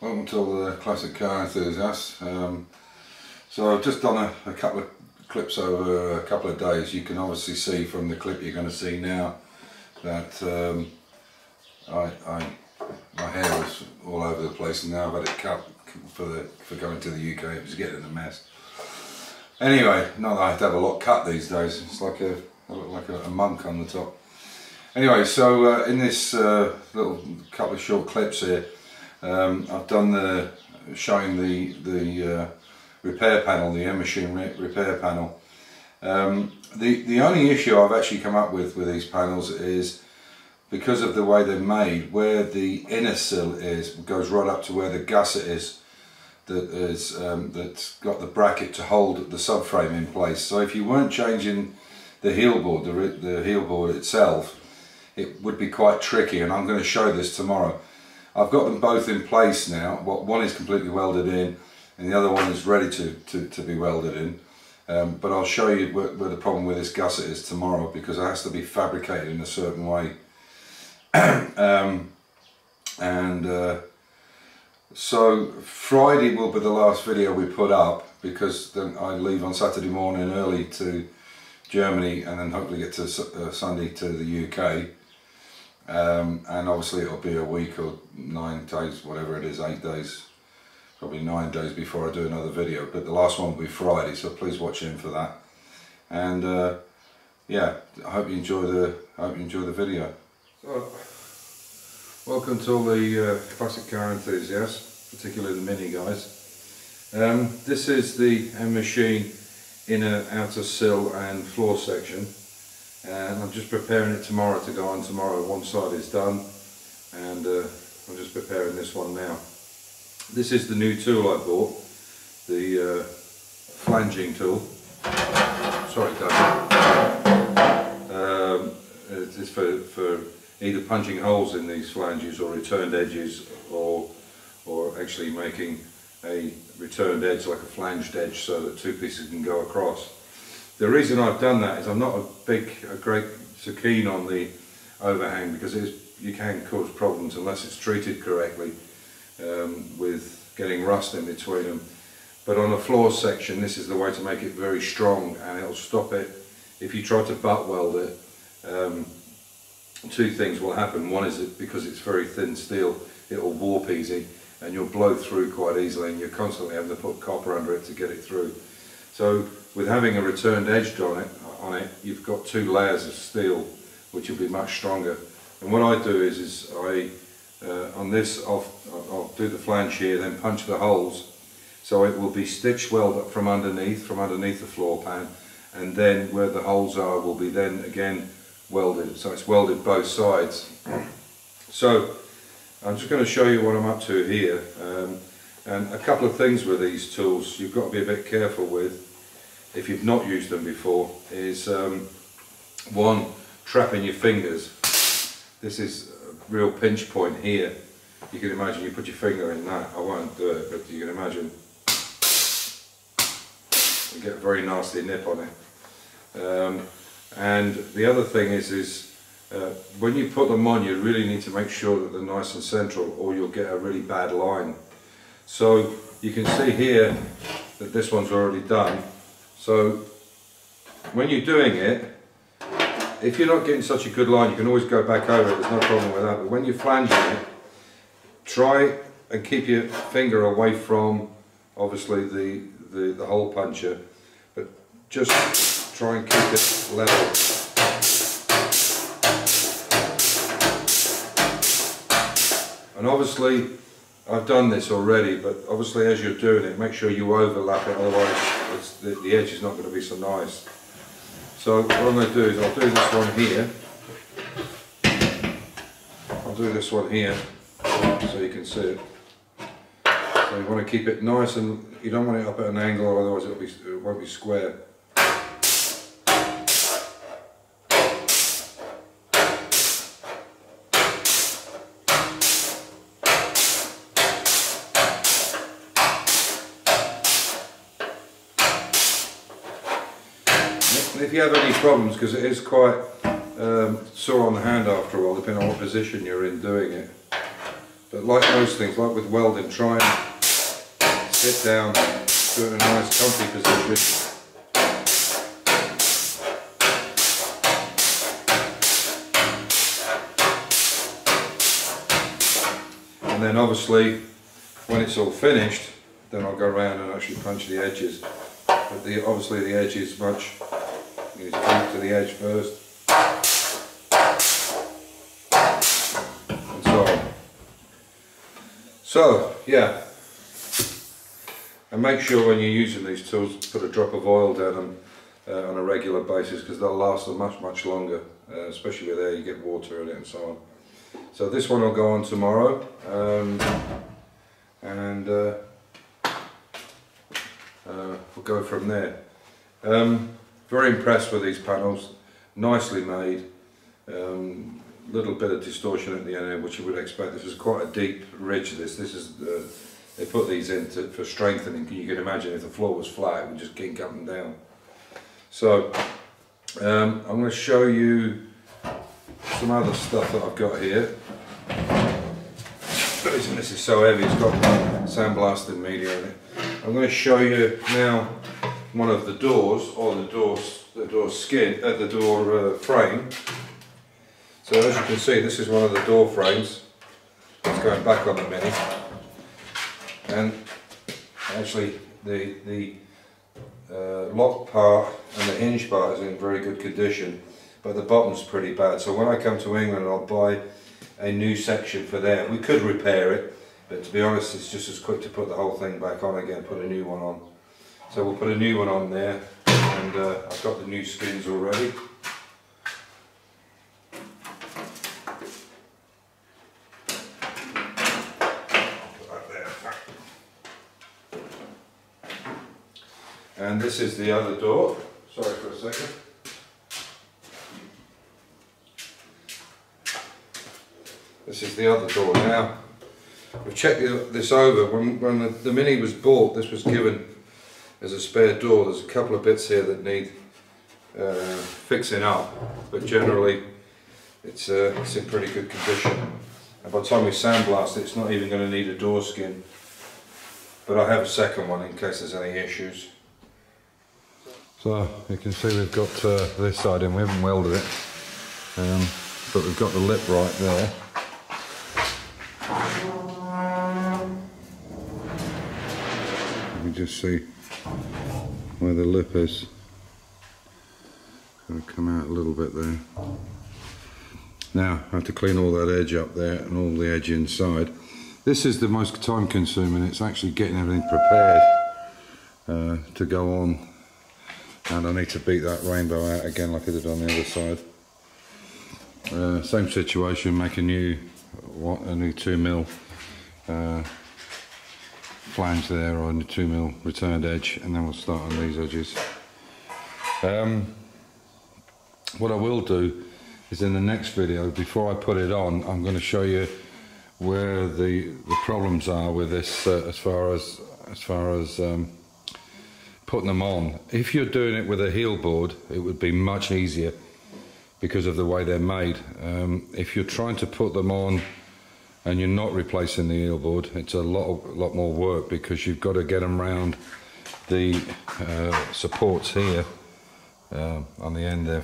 Welcome to all the classic car enthusiasts. So I've just done a couple of clips over a couple of days. You can obviously see from the clip you're going to see now that my hair was all over the place, and now I've had it cut for going to the UK. It was getting a mess. Anyway, not that I have to have a lot cut these days. It's like I look like a monk on the top. Anyway, so in this little couple of short clips here, I've done showing the repair panel, the M-Machine repair panel. The only issue I've actually come up with these panels is because of the way they're made, where the inner sill goes right up to where the gusset is, that's got the bracket to hold the subframe in place. So if you weren't changing the heel board, the heel board itself, it would be quite tricky, and I'm going to show this tomorrow. I've got them both in place now. One is completely welded in and the other one is ready to be welded in. But I'll show you where the problem with this gusset is tomorrow, because it has to be fabricated in a certain way. So Friday will be the last video we put up, because then I leave on Saturday morning early to Germany and then hopefully get to Sunday to the UK. And obviously it'll be a week or 9 days, whatever it is, 8 days, probably 9 days before I do another video. But the last one will be Friday, so please watch in for that. And yeah, I hope you enjoy the video. So, welcome to all the classic car enthusiasts, particularly the mini guys. This is the M-Machine inner, outer sill and floor section. And I'm just preparing it tomorrow to go on tomorrow. One side is done, and I'm just preparing this one now. This is the new tool I bought, the flanging tool. Sorry, Dad. It's for either punching holes in these flanges or returned edges, or actually making a returned edge like a flanged edge so that two pieces can go across. The reason I've done that is I'm not so keen on the overhang, because you can cause problems unless it's treated correctly, with getting rust in between them. But on a floor section, this is the way to make it very strong, and it'll stop it. If you try to butt weld it, two things will happen. One is that because it's very thin steel, it will warp easy and you'll blow through quite easily, and you're constantly having to put copper under it to get it through. So with having a returned edge on it, you've got 2 layers of steel, which will be much stronger. And what I do is on this, I'll do the flange here, then punch the holes, so it will be stitch weld from underneath the floor pan, and then where the holes are will be then again welded. So it's welded both sides. So I'm just going to show you what I'm up to here. And a couple of things with these tools you've got to be a bit careful with if you've not used them before is one, trapping your fingers. This is a real pinch point here. You can imagine you put your finger in that. I won't do it, but you can imagine you get a very nasty nip on it. And the other thing is when you put them on, you really need to make sure that they're nice and central, or you'll get a really bad line. So you can see here that this one's already done. So when you're doing it, if you're not getting such a good line, you can always go back over it, there's no problem with that. But when you're flanging it, try and keep your finger away from, obviously, the hole puncher, but just try and keep it level. And obviously, I've done this already, but obviously as you're doing it, make sure you overlap it, otherwise the edge is not going to be so nice. So what I'm going to do is I'll do this one here. I'll do this one here so you can see it. So you want to keep it nice, and you don't want it up at an angle, otherwise it won't be square. If you have any problems, because it is quite sore on the hand after a while, depending on what position you're in doing it, But like most things, like with welding, try and sit down, do it in a nice comfy position. And then obviously, when it's all finished, then I'll go around and actually punch the edges. But obviously the edge is much, you need to come to the edge first. And so on. So, yeah. And make sure when you're using these tools, put a drop of oil down them on a regular basis, because they'll last much longer, especially with air, you get water in it and so on. So this one will go on tomorrow, and we'll go from there. Very impressed with these panels, nicely made. Little bit of distortion at the end, which you would expect. This is quite a deep ridge. This is they put these in for strengthening. You can imagine if the floor was flat, it would just kink up and down. So I'm going to show you some other stuff that I've got here. The reason this is so heavy, it's got sandblasted media in it. I'm going to show you now one of the doors, or the door frame. So as you can see, this is one of the door frames. It's going back on the Mini, and actually the lock part and the hinge part is in very good condition, but the bottom's pretty bad. So when I come to England, I'll buy a new section for there. We could repair it, but to be honest, it's just as quick to put the whole thing back on again, put a new one on. So we'll put a new one on there, and I've got the new skins already. And this is the other door. Sorry for a second. This is the other door. Now, we've checked this over. When the Mini was bought, this was given as a spare door. There's a couple of bits here that need fixing up, but generally it's in pretty good condition. And by the time we sandblast it, it's not even going to need a door skin. But I have a second one in case there's any issues. So you can see we've got this side in. We haven't welded it, but we've got the lip right there. Let me just see where the lip is. It's going to come out a little bit there. Now I have to clean all that edge up there and all the edge inside. This is the most time consuming. It's actually getting everything prepared to go on. And I need to beat that rainbow out again like I did on the other side. Same situation, make a new 2mm flange there, or a 2mm returned edge, and then we'll start on these edges. What I will do is in the next video, before I put it on, I'm going to show you where the problems are with this as far as putting them on. If you're doing it with a heel board, it would be much easier because of the way they're made. If you're trying to put them on and you're not replacing the heel board, it's a lot more work, because you've got to get them round the supports here on the end there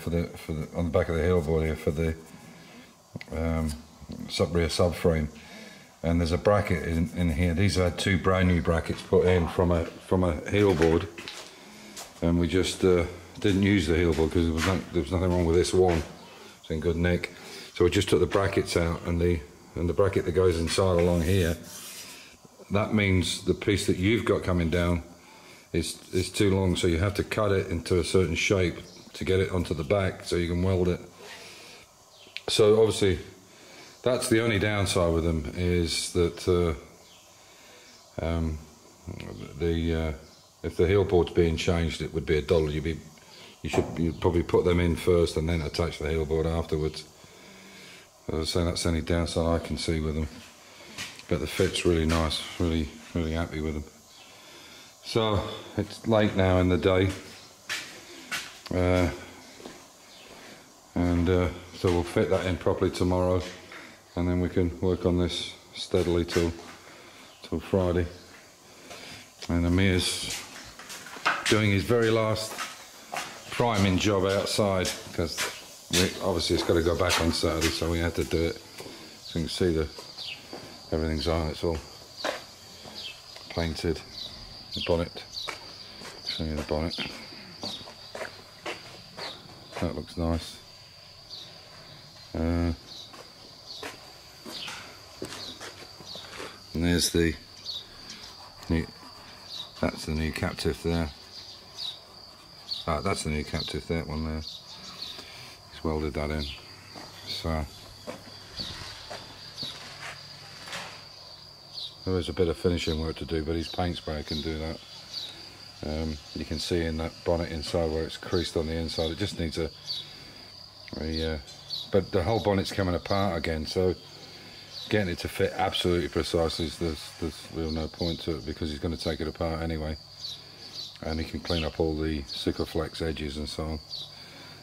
on the back of the heel board here for the rear subframe. And there's a bracket in here. These are two brand new brackets put in from a heel board, and we just didn't use the heel board because there was nothing wrong with this one. It's in good nick. So we just took the brackets out, and the bracket that goes inside along here. That means the piece that you've got coming down is too long, so you have to cut it into a certain shape to get it onto the back so you can weld it. So obviously, that's the only downside with them, is that if the heel board's being changed, it would be $1. You'd probably put them in first and then attach the heel board afterwards. As I say, that's the only downside I can see with them. But the fit's really nice. Really happy with them. So it's late now in the day, so we'll fit that in properly tomorrow, and then we can work on this steadily till Friday. And Amir's doing his very last priming job outside, because obviously it's got to go back on Saturday, so we had to do it. So you can see everything's on, it's all painted. The bonnet, show you the bonnet. That looks nice. And there's the new, that's the new captive there. That's the new captive, that one there. He's welded that in. So there is a bit of finishing work to do, but his paint spray can do that. You can see in that bonnet inside where it's creased on the inside. It just needs but the whole bonnet's coming apart again, so getting it to fit absolutely precisely, there's real no point to it, because he's going to take it apart anyway. And he can clean up all the Sikaflex edges and so on.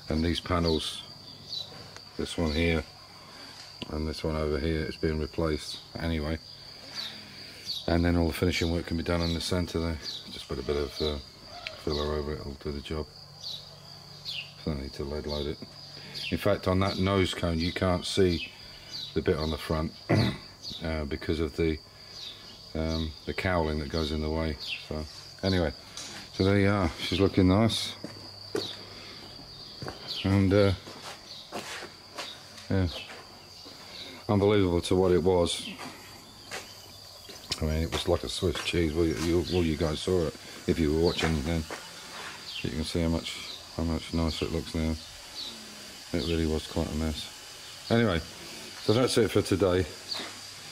And these panels, this one here and this one over here, it's being replaced anyway. And then all the finishing work can be done in the centre there. Just put a bit of filler over it, it'll do the job. Don't need to lead load it. In fact, on that nose cone you can't see the bit on the front because of the cowling that goes in the way. So anyway, so there you are. She's looking nice, and yeah, unbelievable to what it was. I mean, it was like a Swiss cheese. Well, you guys saw it if you were watching then. You can see how much nicer it looks now. It really was quite a mess. Anyway, so that's it for today.